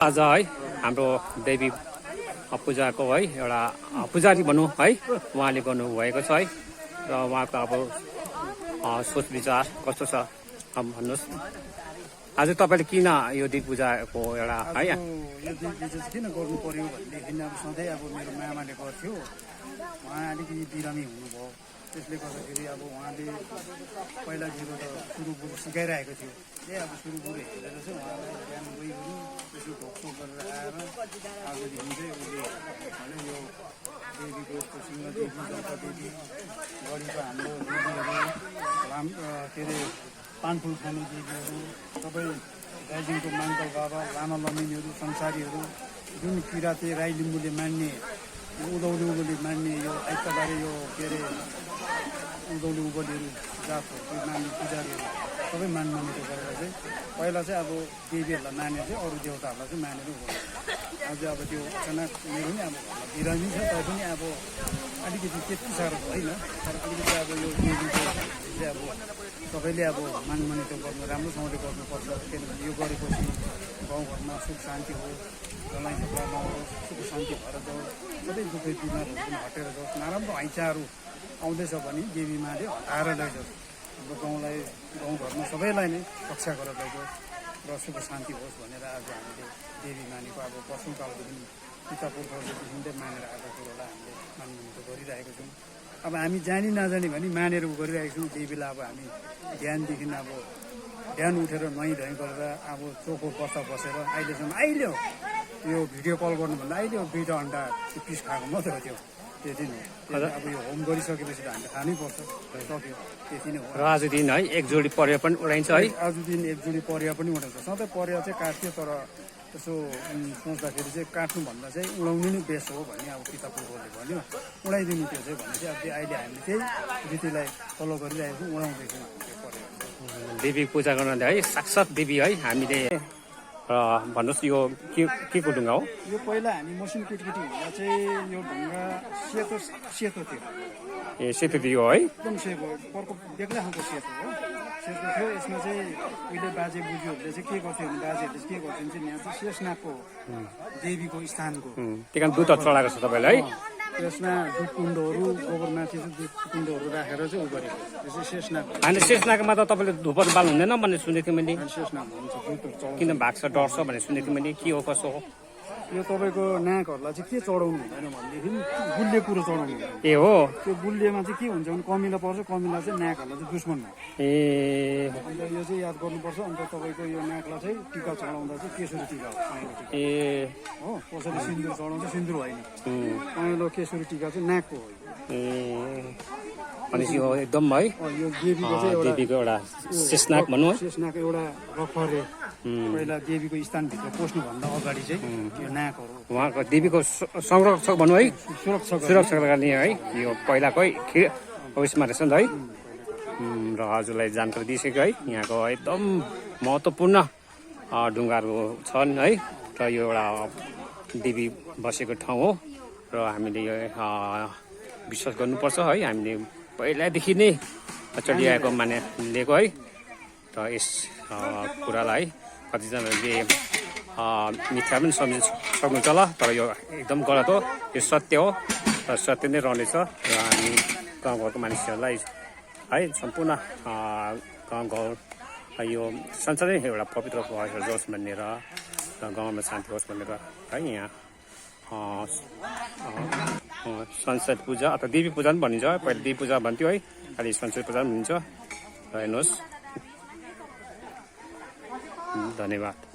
आज है हाम्रो देवी पूजाको है एउटा पुजारी भनौँ है उहाँले गर्नुभएको छ है र उहाँको अब सोच विचार कस्तो छ भन्नुहोस्। आज तपाईँले किन यो देवी पूजाको एउटा है यो देवी पूजा किन गर्नु पर्यो भनेदेखि अब सधैँ अब मेरो मामाले गर्थ्यो, उहाँ अलिकति बिरामी हुनुभयो, त्यसले गर्दाखेरि अब उहाँले पहिलादेखिको त सुरुबुरु सिकाइरहेको थियो। त्यही अब सुरुबुरु हेरेर चाहिँ उहाँलाई बिहान गइहरू त्यसो ढोकसोक गरेर आएर आजदेखि चाहिँ उसले भने यो देवीको यस्तो सिंहदेवी जलपादेवी गढीको हाम्रो देवीहरू के अरे पानफुल खाने देवीहरू सबै दार्जिलिङको माङ्कल बाबा लामा लमिनीहरू संसारीहरू जुन किराँती राई लिम्बूले मान्ने उधौली उगोली मान्ने यो आइतबारे यो के अरे उधौली उगोलीहरू जातहरू मान्ने पुजारीहरू सबै मान्यता गरेर चाहिँ पहिला चाहिँ अब देवीहरूलाई मानेर चाहिँ अरू देवताहरूलाई चाहिँ मानेर हो। अझै अब त्यो अचानक मेरो नि अब बिरामी छ तापनि अब अलिकति त्यति साह्रो होइन, तर अलिकति अब यो देवीको चाहिँ अब सबैले अब मान्यता गर्नु राम्रोसँगले गर्नुपर्छ। किनभने यो गरेपछि गाउँघरमा सुख शान्ति होस्, जसलाई झगडा नहोस्, सुख शान्ति भएर जाओस्, सबै दुःख बिमारहरू पनि हटेर जाओस्, नराम्रो हैचाहरू आउँदैछ भने देवी माले हटाएर लैजाओस्, हाम्रो गाउँलाई गाउँघरमा सबैलाई नै रक्षा गरेर लैजाओस् र सुख शान्ति होस् भनेर आज हामीले देवी मानेको अब वर्षौँकालदेखि पिता पुर्खाहरूदेखि मानेर आएको कुरोलाई हामीले मान्यता गरिरहेको छौँ। अब हामी जानी नजानी भने मानेर गरिरहेको छौँ देवीलाई। अब हामी ध्यानदेखि अब ध्यान उठेर नुहाइ धुवाइ गरेर अब चोखो बस्दा बसेर अहिलेसम्म अहिले यो भिडियो कल गर्नुभन्दा अहिले दुईवटा अन्डा पिस खाएको मात्रै हो त्यो, त्यति नै हो। अब यो होम गरिसकेपछि त हामीले खानै पर्छ, सक्यो त्यति नै हो। र आज दिन है एक जोडी परेवा पनि उडाइन्छ है, आज दिन एक जोडी परेवा पनि उडाउँछ। सधैँ परेवा चाहिँ काट्थ्यो, तर यसो सोच्दाखेरि चाहिँ काट्नुभन्दा चाहिँ उडाउनु नै बेस्ट हो भन्ने अब पिता पुर्खाले भन्यो, उडाइदिनु त्यो चाहिँ भने चाहिँ अब अहिले हामीले त्यही रीतिलाई फलो गरिरहेको छौँ, उडाउँदैछौँ त्यो परेवा। देवी पूजा गर्न है साक्षात् देवी है हामीले र भन्नुहोस् यो के को ढुङ्गा हो? यो पहिला हामी मसिनो केटकेटी हुँदा चाहिँ यो ढुङ्गा सेतो सेतो थियो। ए सेतो थियो है, एकदम सेतो, अर्को बेग्लै खालको सेतो हो, सेतो थियो। यसमा चाहिँ उहिले बाजे बोजूहरूले चाहिँ के गर्थ्यो भने बाजेहरूले चाहिँ के गर्थ्यो भने चाहिँ यहाँ चाहिँ शेषनागको देवीको स्थानको त्यही कारण दुध चढाएको छ तपाईँलाई है। त्यसमा दुध कुण्डहरू गोबरमाथि चाहिँ दुध कुण्डहरू राखेर चाहिँ उ गरेको त्यो चाहिँ शेषनाग। होइन शेषनागमा त तपाईँले धुपर बाल हुँदैन भन्ने सुनेको थिएँ मैले, शेषनाग हुन्छ दुधहरू चढाउँछ। किन भाग्छ डर्छ भन्ने सुनेको थिएँ मैले, के हो कसो हो? यो तपाईँको नागहरूलाई चाहिँ के चढाउनु हुँदैन भनेदेखि गुल्ले कुरो चढाउनु हुँदैन। ए हो, त्यो गुल्लेमा चाहिँ के हुन्छ भने कमिला पर्छ, कमिला चाहिँ नागहरूलाई चाहिँ दुश्मन हो। ए अन्त यो चाहिँ याद गर्नुपर्छ। अन्त तपाईँको यो नागलाई चाहिँ टिका चढाउँदा चाहिँ केसुरी टिका हो, पहेँलो टिका ए हो। कसैले सिन्दुर चढाउँछ, सिन्दुर होइन, पहेँलो केसुरी टिका चाहिँ नागको हो। ए भनेपछि यो एकदम है यो देवीको चाहिँ देवीको एउटा शेषनाग भनौँ है, शेषनाग एउटा रखरे पहिला देवीको स्थानभित्र पस्नुभन्दा अगाडि चाहिँ यो नागहरू उहाँको देवीको संरक्षक भनौँ है, सुरक्षक गर्ने है यो पहिलाकै उयसमा रहेछ नि त है। र हजुरलाई जानकारी दिइसक्यो है, यहाँको एकदम महत्त्वपूर्ण ढुङ्गाहरू छन् है, र यो एउटा देवी बसेको ठाउँ हो र हामीले यो विश्वास गर्नुपर्छ है। हामीले पहिलादेखि नै चलिआएको लिएको है, र यस कुरालाई कतिजनाले मिथ्या पनि सम्झिन सक्नुहुन्छ होला, तर यो एकदम गलत हो, यो सत्य हो र सत्य नै रहनेछ। र हामी गाउँघरको मानिसहरूलाई है सम्पूर्ण गाउँघर यो संसारै एउटा पवित्र होस् भनेर र गाउँमा शान्ति होस् भनेर है यहाँ संसार पूजा अथवा देवी पूजा पनि भनिन्छ। पहिला देवी पूजा भन्थ्यो है, अहिले संसार पूजा पनि भनिन्छ। र हेर्नुहोस्, धन्यवाद।